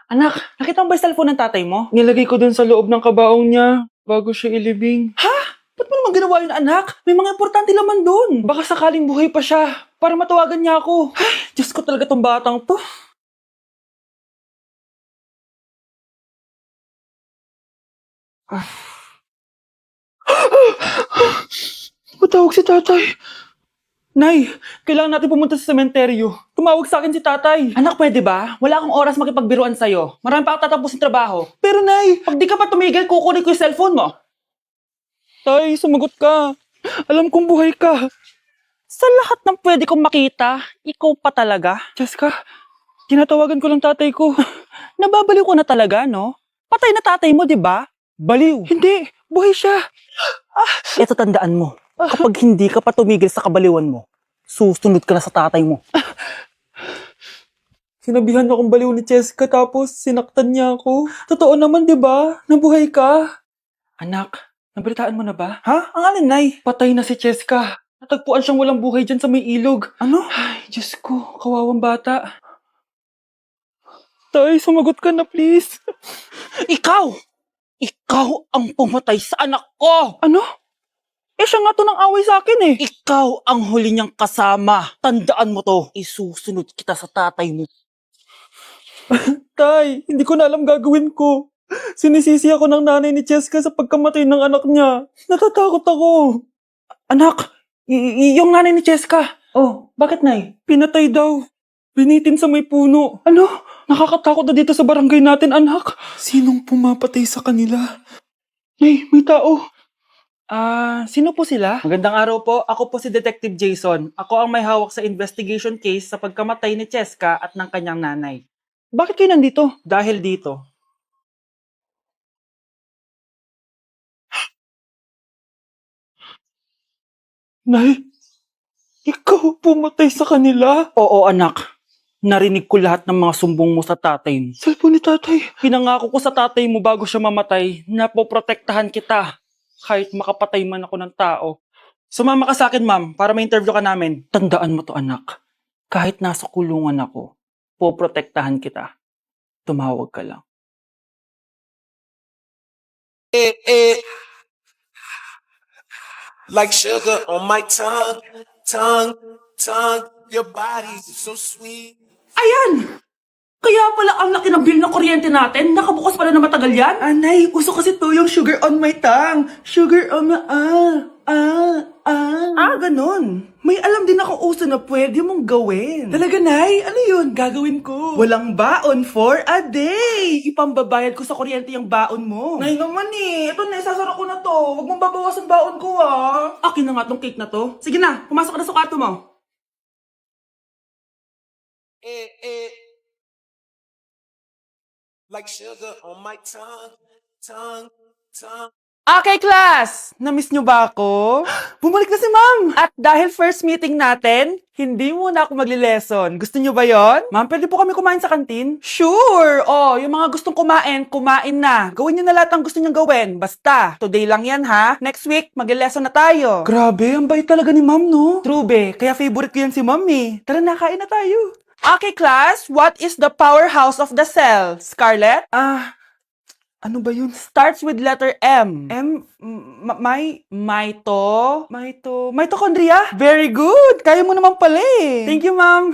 Anak, nakita mo ba yung cellphone ng tatay mo? Nilagay ko dun sa loob ng kabaong niya bago siya ilibing. Ba't mo naman ginawa yun, anak? May mga importante laman dun. Baka sakaling buhay pa siya para matawagan niya ako. Diyos ko talaga tong batang to. Matawag si tatay. Nay, kailangan natin pumunta sa sementeryo. Tumawag sa akin si tatay. Anak, pwede ba? Wala akong oras makipagbiruan sa'yo. Marami pa akong tatapusin trabaho. Pero nay, pag di ka pa tumigil, kukunin ko yung cellphone mo. Tay, sumagot ka. Alam kong buhay ka. Sa lahat ng pwede kong makita, ikaw pa talaga. Jessica, tinatawagan ko lang tatay ko. Nababaliw ko na talaga, no? Patay na tatay mo, di ba? Baliw. Hindi, buhay siya. Ito tandaan mo. Kapag hindi ka pa tumigil sa kabaliwan mo, susunod ka na sa tatay mo. Sinabihan akong baliw ni Jessica tapos sinaktan niya ako. Totoo naman, di ba? Nabuhay ka. Anak, nabalitaan mo na ba? Ha? Ang alin, Nay? Patay na si Jessica. Natagpuan siyang walang buhay dyan sa may ilog. Ano? Ay, Diyos ko, kawawang bata. Tay, sumagot ka na please. Ikaw! Ikaw ang pumatay sa anak ko! Ano? Eh, siya nga to ng away sa akin eh. Ikaw ang huli niyang kasama. Tandaan mo to. Isusunod kita sa tatay mo. Tay, hindi ko na alam gagawin ko. Sinisisi ako ng nanay ni Jessica sa pagkamatay ng anak niya. Natatakot ako. Anak, yung nanay ni Jessica. Oh, Bakit, Nay? pinatay daw. Binitin sa may puno. Ano? Nakakatakot na dito sa barangay natin, anak. Sinong pumapatay sa kanila? Nay, may tao. Sino po sila? Magandang araw po. Ako po si Detective Jason. Ako ang may hawak sa investigation case sa pagkamatay ni Cheska at ng kanyang nanay. Bakit kayo nandito? Dahil dito, Nay, ikaw pumatay sa kanila? oo anak, narinig ko lahat ng mga sumbong mo sa tatay mo. Cellphone ni tatay. Pinangako ko sa tatay mo bago siya mamatay na poprotektahan kita kahit makapatay man ako ng tao. Sumama ka sa akin, ma'am, para ma-interview ka namin. Tandaan mo to, anak. Kahit nasa kulungan ako, poprotektahan kita. Tumawag ka lang. Like sugar on my tongue, your body is so sweet. Ayan! Kaya pala ang laki ng bill ng kuryente natin. Nakabukas pala na matagal yan. Anay, uso kasi to yung sugar on my tongue. Sugar on my... Ganun. May alam din ako uso na pwede mong gawin. Talaga, Nay? Ano yun? Gagawin ko. Walang baon for a day. Ipambabayad ko sa kuryente yung baon mo. Nay naman eh. Ito na, isasara ko na to. Huwag mong babawasan baon ko ah. Akin na nga tong cake na to. Sige na, pumasok ka na sa kwarto mo. Like sugar on my tongue. Okay, class! Namiss nyo ba ako? Bumalik na si ma'am. At dahil first meeting natin, hindi muna ako magli-lesson. Gusto nyo ba yon? Ma'am, pwede po kami kumain sa kantin? Sure! Oh, yung mga gustong kumain, kumain na. Gawin nyo na lahat ng gusto nyo gawin. Basta, today lang yan ha. Next week, magli-lesson na tayo. Grabe, ang bait talaga ni ma'am, no? True be, kaya favorite ko yan si ma'am eh. Tara na, kain na tayo. Okay, class, what is the powerhouse of the cell? Scarlett? Ano ba yun? Starts with letter M. Mitochondria? Very good! Kaya mo naman pala eh. Thank you, ma'am.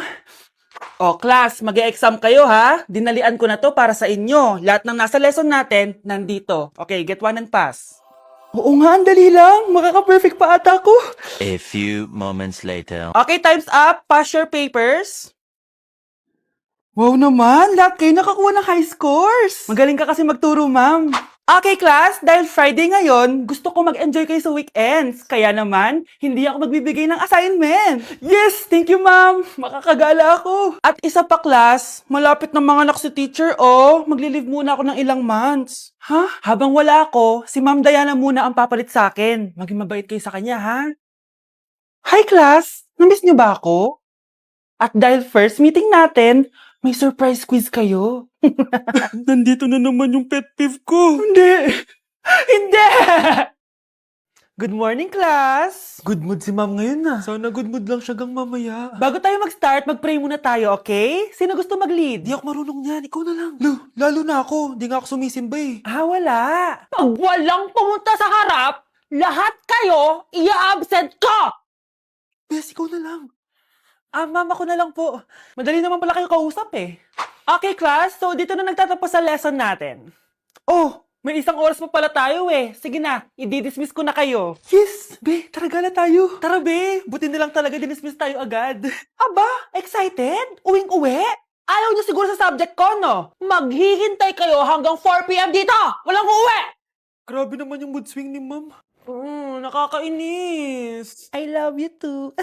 O, class, mag-e-exam kayo ha. Dinalian ko na to para sa inyo. Lahat ng nasa lesson natin, nandito. Okay, get one and pass. Oo nga, ang dali lang. Makaka-perfect pa ata ko. A few moments later. Okay, time's up. Pass your papers. Wow naman, lahat kayo nakakuha ng high scores. Magaling ka kasi magturo, ma'am. Okay, class, dahil Friday ngayon, gusto ko mag-enjoy kayo sa weekends. Kaya naman, hindi ako magbibigay ng assignment. Yes, thank you ma'am. Makakagala ako. At isa pa, class, malapit ng mga anak si teacher, oh. Magli-leave muna ako ng ilang months. Ha? Habang wala ako, si Ma'am Diana muna ang papalit sa akin. Maging mabait kayo sa kanya, ha? Hi, class! Namiss niyo ba ako? At dahil first meeting natin, may surprise quiz kayo. Nandito na naman yung pet peeve ko. Hindi! Hindi! Good morning, class! Good mood si ma'am ngayon na. Sana good mood lang siya gang mamaya. Bago tayo mag-start, mag-pray muna tayo, okay? Sino gusto mag-lead? Di ako marunong niyan, ikaw na lang. Lalo na ako, di nga ako sumisimba eh. Ah, wala. Pag walang pumunta sa harap, lahat kayo i-absent ko! Bes, ikaw na lang. Ah, ma'am, ako na lang po. Madali naman pala kayo kausap eh. Okay, class. So, dito na nagtatapos sa lesson natin. Oh, may 1 oras pa pala tayo eh. Sige na, i-dismiss ko na kayo. Yes, be, tara gala tayo. Tara, be. Buti na lang talaga dinismiss tayo agad. Aba, excited? Uwing-uwi? Ayaw niyo siguro sa subject ko, no? Maghihintay kayo hanggang 4 p.m. dito! Walang uuwi! Grabe naman yung mood swing ni ma'am. Nakakainis. I love you too.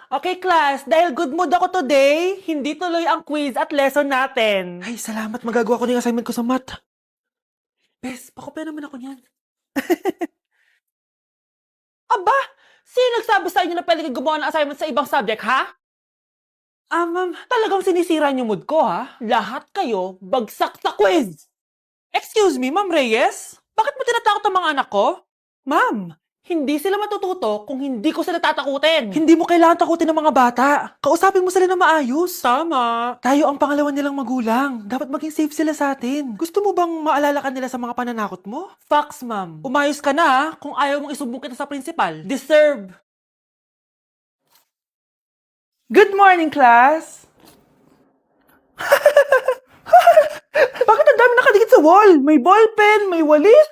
Okay, class. Dahil good mood ako today, hindi tuloy ang quiz at lesson natin. Ay, salamat, magagawa ko na yung assignment ko sa math. Bes, pakopya naman ako niyan. Aba, sino nagsabi sa inyo na pwede kayo gumawa ng assignment sa ibang subject, ha? Ma'am. Talagang sinisira niyo mood ko, ha? Lahat kayo bagsak sa quiz! Excuse me, Ma'am Reyes? Bakit mo tinatakot ang mga anak ko? Ma'am, hindi sila matututo kung hindi ko sila tatakutin. Hindi mo kailangan takutin ng mga bata. Kausapin mo sila na maayos. Tama. Tayo ang pangalawa nilang magulang. Dapat maging safe sila sa atin. Gusto mo bang maalala ka nila sa mga pananakot mo? Facts, ma'am. Umayos ka na, ha? Kung ayaw mong isumbong kita sa principal. Deserve. Good morning, class! Bakit ang dami nakadikit sa wall? May ballpen, may walis.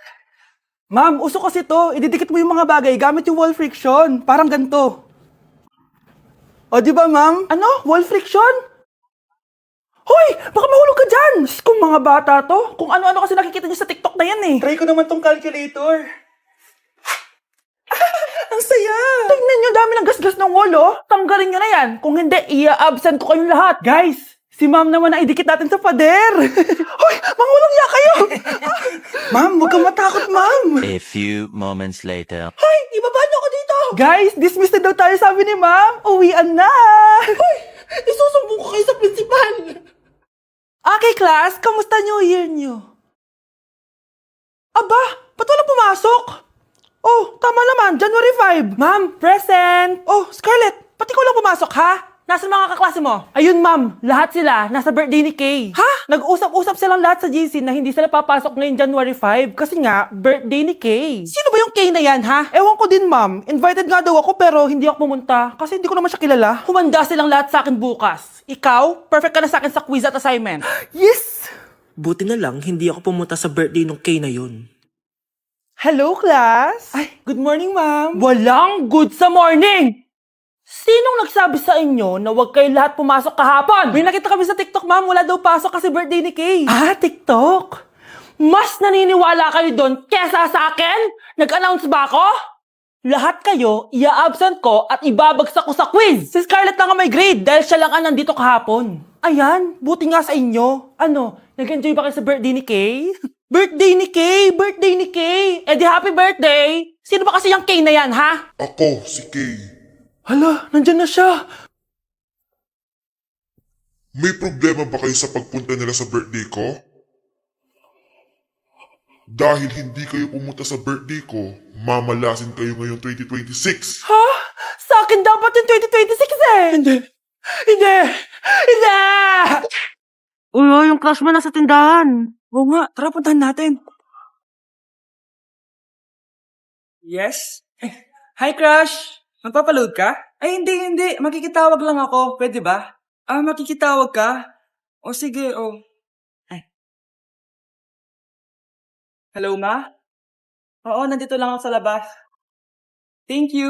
Ma'am, uso kasi to. Ididikit mo yung mga bagay gamit yung wall friction. Parang ganito. O, di ba, ma'am? Ano? Wall friction? Hoy! Baka mahulog ka dyan! Kung mga bata to, kung ano-ano kasi nakikita niyo sa TikTok na yan eh. Try ko naman tong calculator. Ang saya! Tingnan nyo, dami ng gasgas ng wall, oh. Tanggalin nyo na yan. Kung hindi, i-absent ko kayong lahat. Guys, si ma'am naman ang idikit natin sa pader. Hoy, mangulang niya kayo! Ma'am, huwag kang matakot, ma'am. A few moments later. Hoy, ibaba niyo ako dito! Guys, dismiss na daw tayo, sabi ni ma'am. Uwian na! Hoy, isusumbong ko kayo sa principal. Okay, class, kamusta New Year niyo? Aba, ba't walang pumasok? Oh, tama naman, January 5. Ma'am, present! Oh, Scarlett, pati ko lang pumasok, ha? Nasaan mga kaklase mo? Ayun, ma'am. Lahat sila. Nasa birthday ni Kay. Ha? Nag-usap-usap silang lahat sa GC na hindi sila papasok ngayong January 5 kasi nga, birthday ni Kay. Sino ba yung Kay na yan, ha? Ewan ko din, ma'am. Invited nga daw ako pero hindi ako pumunta kasi hindi ko naman siya kilala. Humanda silang lahat sa akin bukas. Ikaw, perfect ka na sa akin sa quiz at assignment. Yes! Buti na lang, hindi ako pumunta sa birthday nung Kay na yun. Hello, class! Ay, good morning, ma'am. Walang good sa morning! Sinong nagsabi sa inyo na huwag kayo lahat pumasok kahapon? May nakita kami sa TikTok, ma'am. Wala daw pasok kasi birthday ni Kay. Ah, TikTok? Mas naniniwala kayo doon kesa sa akin? Nag-announce ba ako? Lahat kayo, ia-absent ko at ibabagsak ko sa quiz. Si Scarlett lang ang may grade dahil siya lang ang nandito kahapon. Ayan, buti nga sa inyo. Ano, nag-enjoy ba kayo sa birthday ni Kay? Birthday ni Kay! Birthday ni Kay! Eh di happy birthday! Sino ba kasi yung Kay na yan, ha? Ako, si Kay. Hala, nandyan na siya. May problema ba kayo sa pagpunta nila sa birthday ko? Dahil hindi kayo pumunta sa birthday ko, mamalasin kayo ngayong 2026. Ha? Sa akin dapat yung 2026 eh! Hindi! Hindi! Hindi! Uy, yung crush mo nasa tindahan. Oo nga, tara puntahan natin. Yes? Hi, crush! Magpapaload ka? Ay, hindi. Makikitawag lang ako. Pwede ba? Makikitawag ka? O sige, Ay. Hello, ma? Oo, nandito lang ako sa labas. Thank you.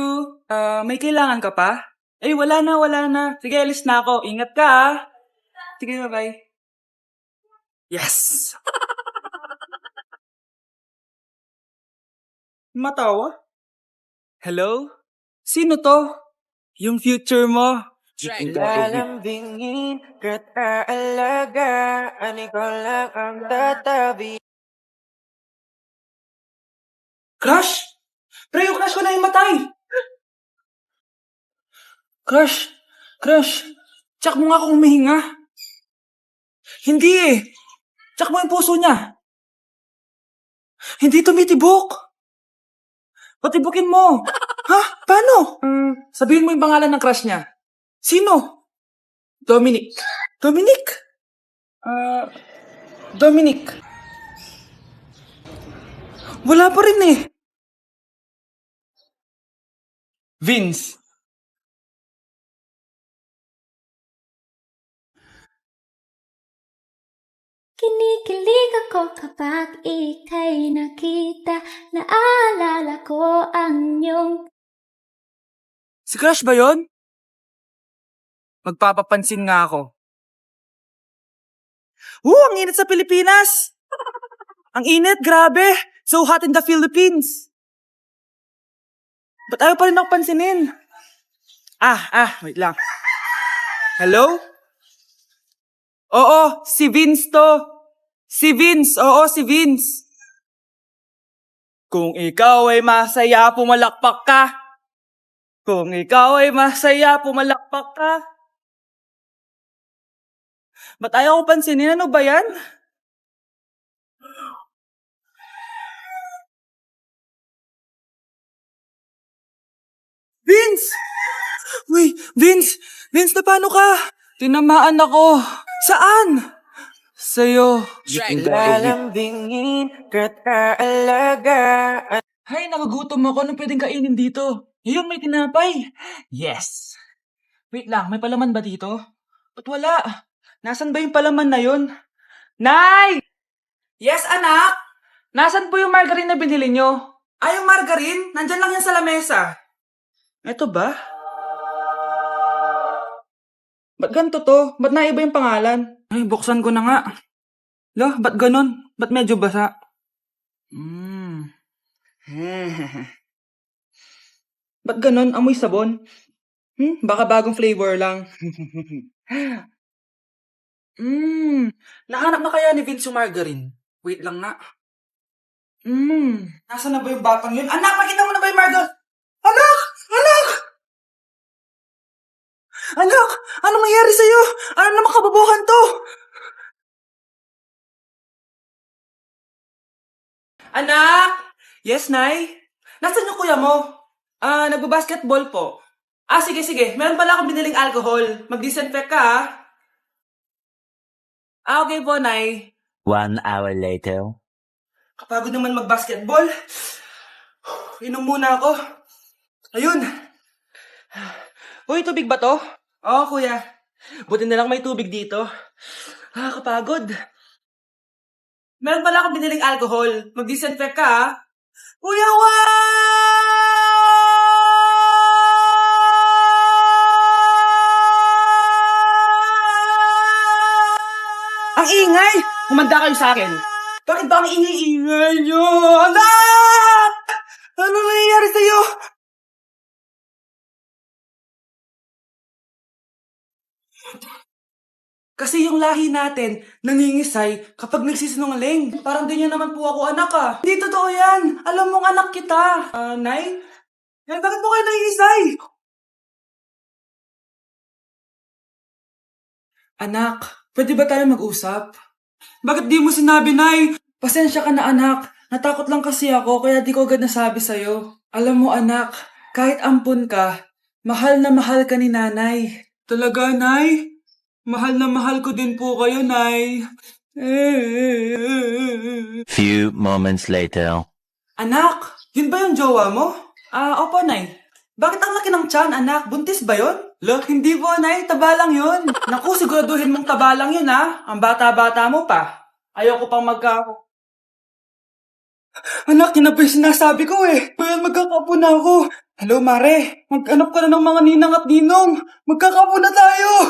May kailangan ka pa? Ay, wala na. Sige, alis na ako. Ingat ka, ha? Sige, bye-bye. Yes! Matawa? Hello? Sino to? Yung future mo. Lalambingin ka't aalagaan, ikaw lang ang tatabi. Crush! Pre, yung crush ko na imatay! Crush! Tsak mo nga kung humihinga. Hindi eh! Tsak mo yung puso niya. Hindi tumitibok. Patibukin mo. Ha? Paano? Sabihin mo yung pangalan ng crush niya. Sino? Dominic. Dominic? Dominic. Wala pa rin eh. Vince. Kinikilig ako kapag ika'y nakita. Naalala ko ang iyong Si crush ba yon? Magpapapansin nga ako. Ang init sa Pilipinas! Ang init, grabe! So hot in the Philippines! Ba't ayaw pa rin ako pansinin? Wait lang. Hello? Oo, si Vince to. Si Vince, oo, si Vince. Kung ikaw ay masaya, pumalakpak ka. Kung ikaw ay masaya, pumalakpak ka. Ba't ayaw ko pansinin? Ano ba yan? Vince! Uy, Vince! Vince, na paano ka? Tinamaan ako. Saan? Sa'yo. Lalambingin ka't aalagaan. Hay, nakagutom ako. Anong pwedeng kainin dito? Yun, may tinapay. Yes. Wait lang, may palaman ba dito? Ba't wala? Nasaan ba yung palaman na yun? Nay! Yes, anak? Nasaan po yung margarine na binili nyo? Yung margarine? Nandyan lang yan sa lamesa. Eto ba? Ba't ganito to? Ba't naiba yung pangalan? Ay, buksan ko na nga. Lo, ba't ganon? Ba't medyo basa? Ba't ganon? Amoy sabon? Baka bagong flavor lang. Nahanap na kaya ni Vince yung margarine? Wait lang nga. Nasaan na ba yung batang yun? Anak, makita mo na ba yung margarine? Anak! Anak! Anak! Anong nangyari sa'yo? Ano naman kababuhan to? Anak! Yes, Nay? Nasaan yung kuya mo? Nagbabasketball po. Sige. Meron pala akong biniling alcohol. Mag-disinfect ka, ha? Okay po, Nay. 1 hour later. Kapagod naman mag-basketball. Inom muna ako. Ayun. Uy, tubig ba to? Oo, kuya. Buti na lang may tubig dito. Kapagod. Meron pala akong biniling alcohol. Mag-disinfect ka, ha? Kuya, Ang ingay! Humanda kayo sa akin. Bakit ba ang ingay-ingay nyo? Anak! Ano nangyayari sa'yo? Kasi yung lahi natin, nangingisay kapag nagsisinungaling. Parang di niya naman po ako anak, ah. Hindi totoo yan. Alam mong anak kita. Nay? Bakit mo kayo nangingisay? Anak, pwede ba tayo mag-usap? Bakit di mo sinabi, Nay? Pasensya ka na, anak. Natakot lang kasi ako, kaya di ko agad nasabi sa'yo. Alam mo, anak, kahit ampun ka, mahal na mahal ka ni nanay. Talaga, Nay? Mahal na mahal ko din po kayo, Nay. Few moments later. Anak, yun ba yung jowa mo? Opo, Nay. Bakit ang laki ng tiyan, anak? Buntis ba yun? Look, hindi po, Nay. Taba lang yun. Naku, siguraduhin mong taba lang yun, ha? Ang bata-bata mo pa. Ayoko pang Anak, yun na po yung sinasabi ko eh. Kaya magkakapo na ako. Hello, Mare. Mag-anap ka na ng mga ninang at ninong. Magkakapo na tayo.